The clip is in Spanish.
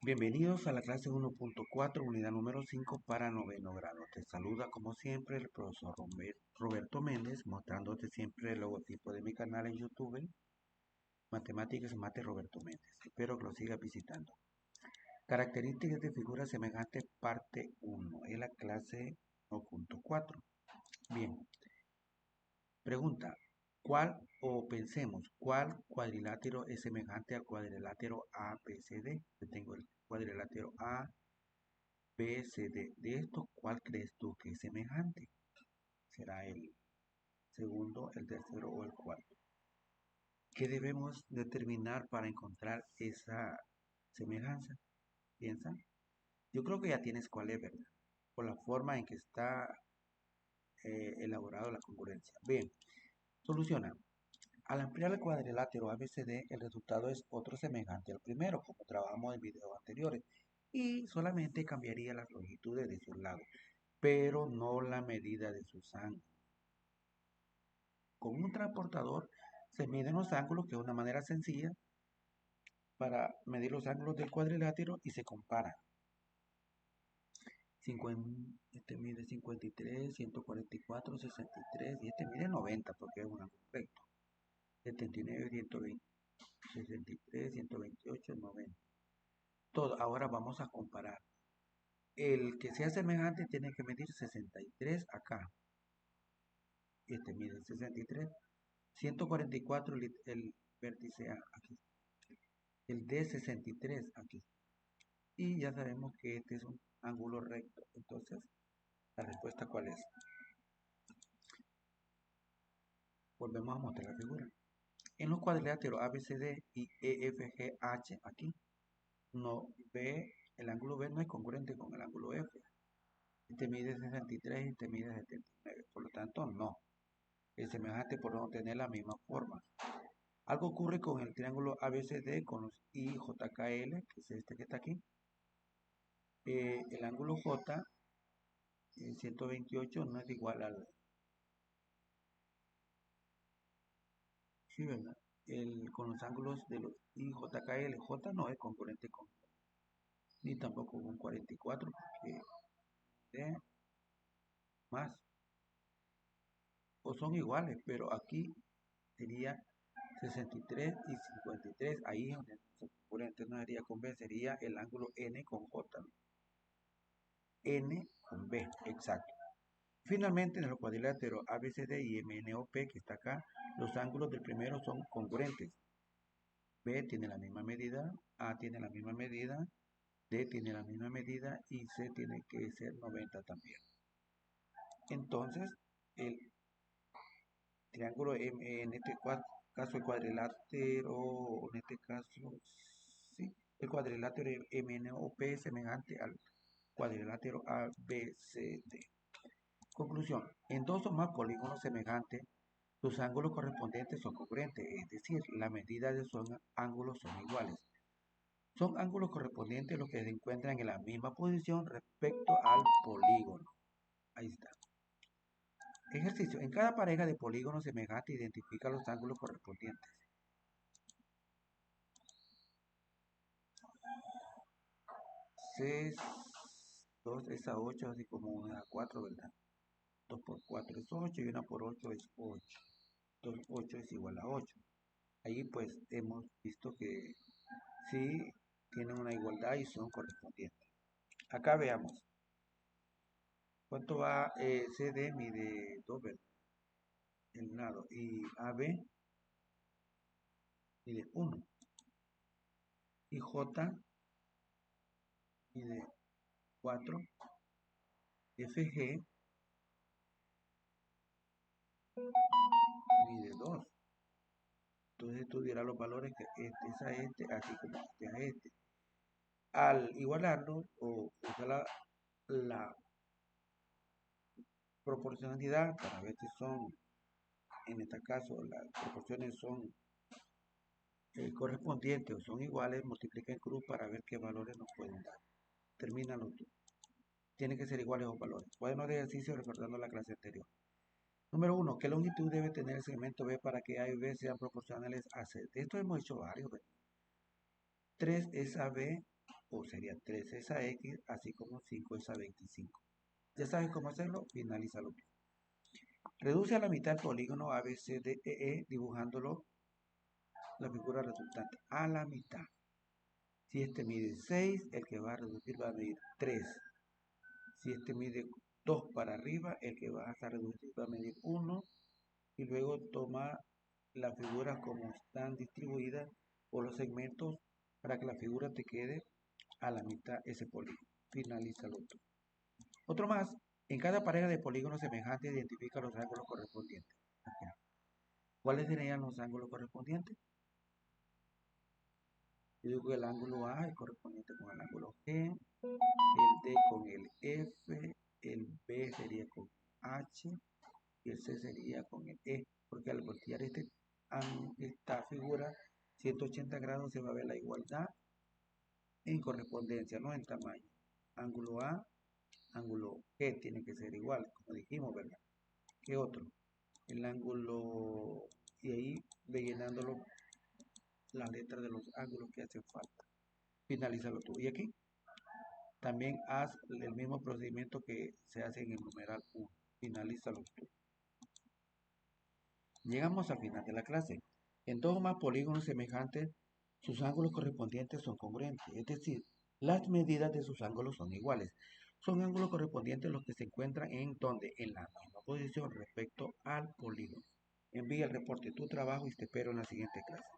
Bienvenidos a la clase 1.4, unidad número 5 para noveno grado. Te saluda como siempre el profesor Roberto Méndez, mostrándote siempre el logotipo de mi canal en YouTube, Matemáticas Mate Roberto Méndez. Espero que lo sigas visitando. Características de figuras semejantes, parte 1. Es la clase 1.4. Bien, pregunta. ¿Cuál cuadrilátero es semejante al cuadrilátero ABCD? Yo tengo el cuadrilátero A, B, C, D. De estos, ¿cuál crees tú que es semejante? ¿Será el segundo, el tercero o el cuarto? ¿Qué debemos determinar para encontrar esa semejanza? ¿Piensa? Yo creo que ya tienes cuál es, ¿verdad? Por la forma en que está elaborado la congruencia. Bien, soluciona. Al ampliar el cuadrilátero ABCD, el resultado es otro semejante al primero, como trabajamos en videos anteriores, y solamente cambiaría las longitudes de sus lados, pero no la medida de sus ángulos. Con un transportador se miden los ángulos, que es una manera sencilla para medir los ángulos del cuadrilátero y se comparan. Este mide 53, 144, 63 y este mide 90 porque es un ángulo recto. 79, 120, 63, 128, 90. Todo. Ahora vamos a comparar. El que sea semejante tiene que medir 63 acá. Este mide 63. 144 el vértice A aquí. El de 63 aquí. Y ya sabemos que este es un ángulo recto. Entonces, ¿la respuesta cuál es? Volvemos a mostrar la figura. En los cuadriláteros ABCD y EFGH aquí, el ángulo B no es congruente con el ángulo F. Este mide 63 y este mide 79. Por lo tanto, no. Es semejante por no tener la misma forma. Algo ocurre con el triángulo ABCD con los IJKL, que es este que está aquí. El ángulo J, 128, no es igual al... Sí, ¿verdad? Con los ángulos de los IJKL, J no es congruente con... Ni tampoco con 44, porque más. O son iguales, pero aquí sería 63 y 53. Ahí es donde congruente no sería con B, sería el ángulo N con J. N con B, exacto. Finalmente, en el cuadrilátero ABCD y MNOP, que está acá, los ángulos del primero son congruentes. B tiene la misma medida, A tiene la misma medida, D tiene la misma medida y C tiene que ser 90 también. Entonces, el triángulo en este caso, el cuadrilátero, en este caso, sí, el cuadrilátero MNOP es semejante al cuadrilátero ABCD. Conclusión. En dos o más polígonos semejantes, los ángulos correspondientes son congruentes, es decir, la medida de sus ángulos son iguales. Son ángulos correspondientes los que se encuentran en la misma posición respecto al polígono. Ahí está. Ejercicio. En cada pareja de polígonos semejantes identifica los ángulos correspondientes. 6, 2 es a 8, así como 1 a 4, ¿verdad? 2 por 4 es 8 y 1 por 8 es 8. Entonces 8 es igual a 8. Ahí pues hemos visto que sí tienen una igualdad y son correspondientes. Acá veamos. ¿Cuánto va CD? Mide 2, ¿verdad? El lado. Y AB mide 1. Y J mide 4. FG mide 2. Entonces estudiará los valores que este es a este, así como este a este. Al igualarlo o usar la proporcionalidad para ver si son, en este caso, las proporciones son correspondientes o son iguales, multiplica en cruz para ver qué valores nos pueden dar. Termínalo tú. Tienen que ser iguales los valores. Cuaderno de ejercicio recordando la clase anterior. Número 1. ¿Qué longitud debe tener el segmento B para que A y B sean proporcionales a C? De esto hemos hecho varios. 3 es AB, o sería 3 es a X, así como 5 es a 25. ¿Ya sabes cómo hacerlo? Finalízalo tú. Reduce a la mitad el polígono ABCDEE dibujándolo la figura resultante a la mitad. Si este mide 6, el que va a reducir va a medir 3. Si este mide 2 para arriba, el que vas a reducir va a medir 1. Y luego toma las figuras como están distribuidas por los segmentos para que la figura te quede a la mitad ese polígono. Finalízalo tú. Otro más, en cada pareja de polígonos semejantes identifica los ángulos correspondientes. Okay. ¿Cuáles serían los ángulos correspondientes? Yo digo que el ángulo A es correspondiente con el ángulo G, el D con el F, el B sería con H y el C sería con el E, porque al voltear esta figura 180 grados se va a ver la igualdad en correspondencia, no en tamaño. Ángulo A, ángulo G tiene que ser igual, como dijimos, ¿verdad? ¿Qué otro? El ángulo, y ahí rellenándolo las letras de los ángulos que hacen falta. Finalízalo tú. Y aquí también haz el mismo procedimiento que se hace en el numeral 1. Finalízalo tú. Llegamos al final de la clase. En dos o más polígonos semejantes, sus ángulos correspondientes son congruentes, es decir, las medidas de sus ángulos son iguales. Son ángulos correspondientes los que se encuentran en donde, en la misma posición respecto al polígono. Envía el reporte de tu trabajo y te espero en la siguiente clase.